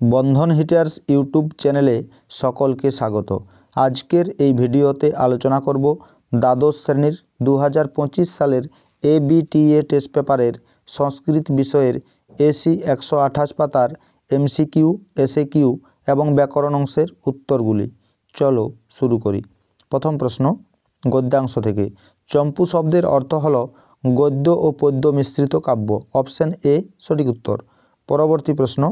বন্ধন hitters YouTube চ্যানেলে সকলকে স্বাগত। আজকের এই ভিডিওতে আলোচনা করব দ্বাদশ শ্রেণীর 2025 সালের এবিটিএ টেস্ট পেপারের সংস্কৃত বিষয়ের এসি 128 পাতার এমসিকিউ, এসএকিউ এবং ব্যাকরণ অংশের উত্তরগুলি। চলো শুরু করি। প্রথম প্রশ্ন গদ্যাংশ থেকে। চম্পু শব্দের অর্থ হল গদ্য ও পদ্য মিশ্রিত কাব্য। অপশন এ সঠিক উত্তর। পরবর্তী প্রশ্ন,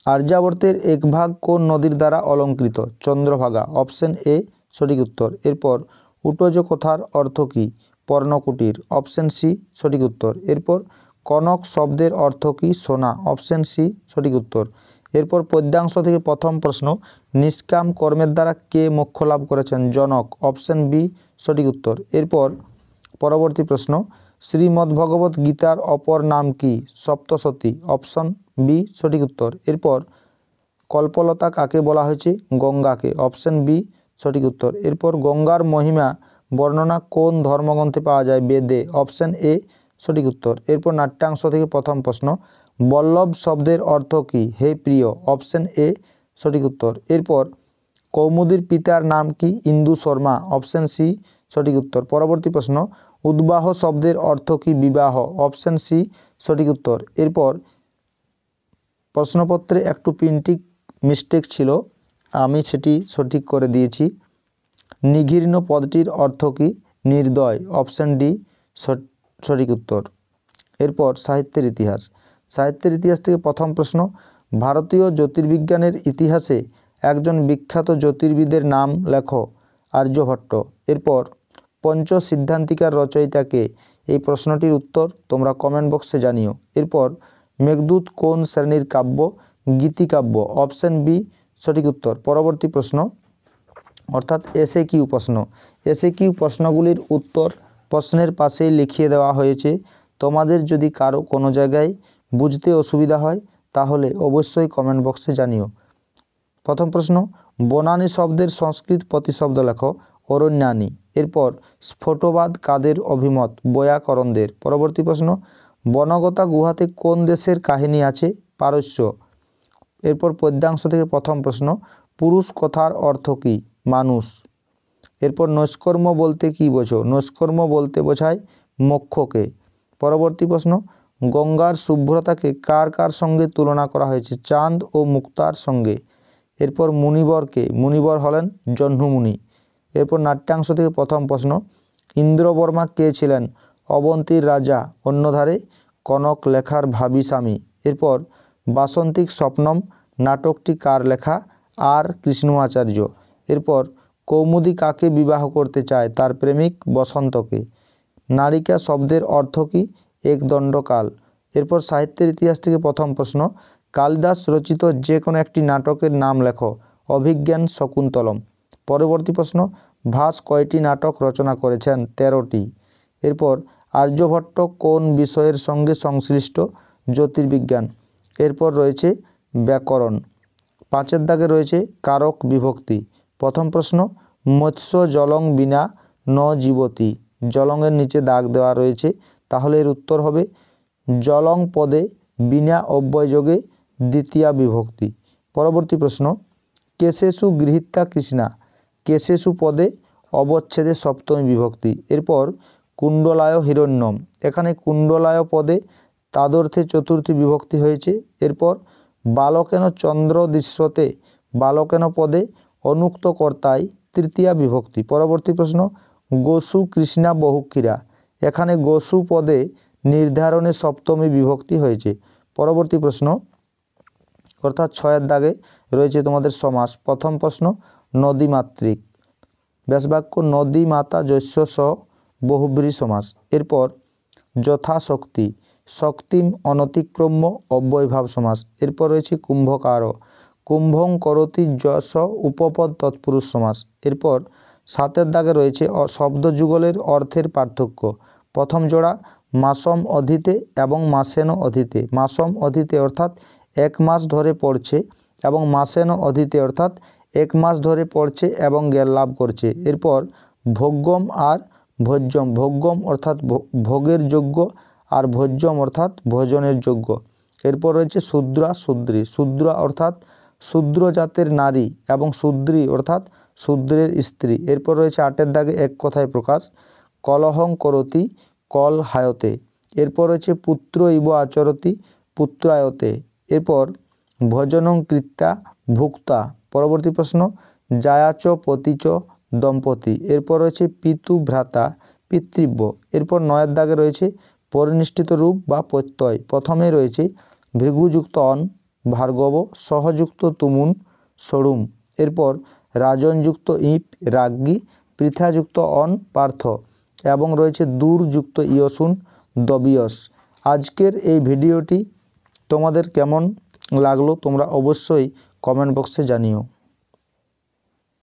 আর্যাবর্তের এক ভাগ কোন নদীর দ্বারা অলঙ্কৃত? চন্দ্রভাগা। অপশন এ সঠিক উত্তর। এরপর উটজ কথার অর্থ কী? পর্ণকুটির। অপশন সি সঠিক উত্তর। এরপর কনক শব্দের অর্থ কী? সোনা। অপশন সি সঠিক উত্তর। এরপর পদ্যাংশ থেকে প্রথম প্রশ্ন, নিষ্কাম কর্মের দ্বারা কে মোক্ষ লাভ করেছেন? জনক। অপশন বি সঠিক উত্তর। এরপর পরবর্তী প্রশ্ন, শ্রীমদ্ভগবত গীতার অপর নাম কি? সপ্তশতী। অপশন বি সঠিক উত্তর। এরপর কল্পলতা কাকে বলা হয়েছে? গঙ্গাকে। অপশন বি সঠিক উত্তর। এরপর গঙ্গার মহিমা বর্ণনা কোন ধর্মগ্রন্থে পাওয়া যায়? বেদে। অপশন এ সঠিক উত্তর। এরপর নাট্যাংশ থেকে প্রথম প্রশ্ন, বল্লভ শব্দের অর্থ কী? হে প্রিয়। অপশন এ সঠিক উত্তর। এরপর কৌমুদীর পিতার নাম কি? ইন্দু শর্মা। অপশন সি সঠিক উত্তর। পরবর্তী প্রশ্ন, উদ্বাহ শব্দের অর্থ কী? বিবাহ। অপশন সি সঠিক উত্তর। এরপর প্রশ্নপত্রে একটু প্রিন্টিং মিস্টেক ছিল, আমি সেটি সঠিক করে দিয়েছি। নিঘৃণ পদটির অর্থ কী? নির্দয়। অপশন ডি সঠিক উত্তর। এরপর সাহিত্যের ইতিহাস। সাহিত্যের ইতিহাস থেকে প্রথম প্রশ্ন, ভারতীয় জ্যোতির্বিজ্ঞানের ইতিহাসে একজন বিখ্যাত জ্যোতির্বিদের নাম লেখো। আর্যভট্ট। এরপর পঞ্চ সিদ্ধান্তিকার রচয়িতাকে? এই প্রশ্নটির উত্তর তোমরা কমেন্ট বক্সে জানিও। এরপর মেঘদূত কোন শ্রেণীর কাব্য? গীতিকাব্য। অপশন বি সঠিক উত্তর। পরবর্তী প্রশ্ন অর্থাৎ এসএকিউ প্রশ্ন। এসএকিউ প্রশ্নগুলির উত্তর প্রশ্নের পাশেই লিখিয়ে দেওয়া হয়েছে। তোমাদের যদি কারো কোনো জায়গায় বুঝতে অসুবিধা হয় তাহলে অবশ্যই কমেন্ট বক্সে জানিও। প্রথম প্রশ্ন, বনানী শব্দের সংস্কৃত প্রতিশব্দ লেখো। অরণ্যানী। এরপর স্ফোটবাদ কাদের অভিমত? বৈয়াকরণদের। পরবর্তী প্রশ্ন, বনগতা গুহাতে কোন দেশের কাহিনী আছে? পারস্য। এরপর পদ্যাংশ থেকে প্রথম প্রশ্ন, পুরুষ কথার অর্থ কী? মানুষ। এরপর নৈষ্কর্ম বলতে কী বোঝো? নৈষ্কর্ম বলতে বোঝায় মোক্ষকে। পরবর্তী প্রশ্ন, গঙ্গার শুভ্রতাকে কার কার সঙ্গে তুলনা করা হয়েছে? চাঁদ ও মুক্তার সঙ্গে। এরপর মুনিবরকে? মুনিবর হলেন জহ্নমুনি। এরপর নাট্যাংশ থেকে প্রথম প্রশ্ন, ইন্দ্রবর্মা কে ছিলেন? অবন্তীর রাজা। অন্যধারে কনক লেখার ভাবী স্বামী। এরপর বাসন্তিক স্বপ্নম নাটকটি কার লেখা? আর কৃষ্ণমাচার্য। এরপর কৌমুদী কাকে বিবাহ করতে চায়? তার প্রেমিক বসন্তকে। নারিকা শব্দের অর্থ কী? একদণ্ডকাল। এরপর সাহিত্যের ইতিহাস থেকে প্রথম প্রশ্ন, কালিদাস রচিত যে কোনো একটি নাটকের নাম লেখো। অভিজ্ঞান শকুন্তলম। পরবর্তী প্রশ্ন, ভাস কয়টি নাটক রচনা করেছেন? 13টি। এরপর আর্যভট্ট কোন বিষয়ের সঙ্গে সংশ্লিষ্ট? জ্যোতির্বিজ্ঞান। এরপর রয়েছে ব্যাকরণ। 5 দাগে রয়েছে কারক বিভক্তি। প্রথম প্রশ্ন, মৎস্য জলং বিনা ন জীবতি। জলংয়ের নিচে দাগ দেওয়া রয়েছে, তাহলে এর উত্তর হবে জলং পদে বিনা অব্যয়যোগে দ্বিতীয়া বিভক্তি। পরবর্তী প্রশ্ন, কেশেষু গৃহীতা কৃষ্ণা। কেশেষু পদে অবচ্ছেদে সপ্তমী বিভক্তি। এরপর কুণ্ডলায় হিরণ্যম। এখানে কুণ্ডলায় পদে তাদর্থে চতুর্থী বিভক্তি হয়েছে। এরপর বালকেন চন্দ্র দৃশ্যতে। বালকেন পদে অনুক্ত কর্তায় তৃতীয়া বিভক্তি। পরবর্তী প্রশ্ন, গোসু কৃষ্ণা বহুক্ষীরা। এখানে গোসু পদে নির্ধারণে সপ্তমী বিভক্তি হয়েছে। পরবর্তী প্রশ্ন অর্থাৎ 6 দাগে রয়েছে তোমাদের সমাস। প্রথম প্রশ্ন, নদীমাতৃক। ব্যাসবাক্য নদী মাতা যস্য স বহুব্রী সমাস। এরপর যথাশক্তি। শক্তিম অনতিক্রম্য অব্যয়ভাব সমাস। এরপর রয়েছে কুম্ভকার। কুম্ভং করতি যশ উপপদ তৎপুরুষ সমাস। এরপর 7 দাগে রয়েছে শব্দযুগলের অর্থের পার্থক্য। প্রথম জোড়া মাসম অধীতে এবং মাসেন অধীতে। মাসম অধীতে অর্থাৎ 1 মাস ধরে পড়ছে এবং মাসেন অধীতে অর্থাৎ 1 মাস ধরে পড়ছে এবং জ্ঞান লাভ করছে। এরপর ভোগ্যম আর ভোজ্যম। ভোগ্যম অর্থাৎ ভোগের যোগ্য আর ভোজ্যম অর্থাৎ ভোজনের যোগ্য। এরপর রয়েছে শূদ্রা শূদ্রী। শূদ্রা অর্থাৎ শূদ্র জাতের নারী এবং শূদ্রী অর্থাৎ শূদ্রের স্ত্রী। এরপর রয়েছে 8 দাগে এক কথায় প্রকাশ, কলহং করতি কল হায়তে। এরপর রয়েছে পুত্র ইব আচরতি পুত্রায়তে। এরপর ভজনং কৃত্যা ভুক্তা। পরবর্তী প্রশ্ন, জায়াচ পতিচ দম্পতি। এরপর রয়েছে পিতু ভ্রাতা পিতৃব্য। এরপর 9 দাগে রয়েছে পরিনিষ্ঠিত রূপ বা প্রত্যয়। প্রথমে রয়েছে ভৃগুযুক্ত অন ভার্গব, সহযুক্ত তুমুন সরুম। এরপর রাজনযুক্ত ইপ রাজ্ঞী, পৃথাযুক্ত অন পার্থ এবং রয়েছে দূরযুক্ত ইয়সুন দবিয়স। আজকের এই ভিডিওটি তোমাদের কেমন লাগলো তোমরা অবশ্যই কমেন্ট বক্সে জানিও।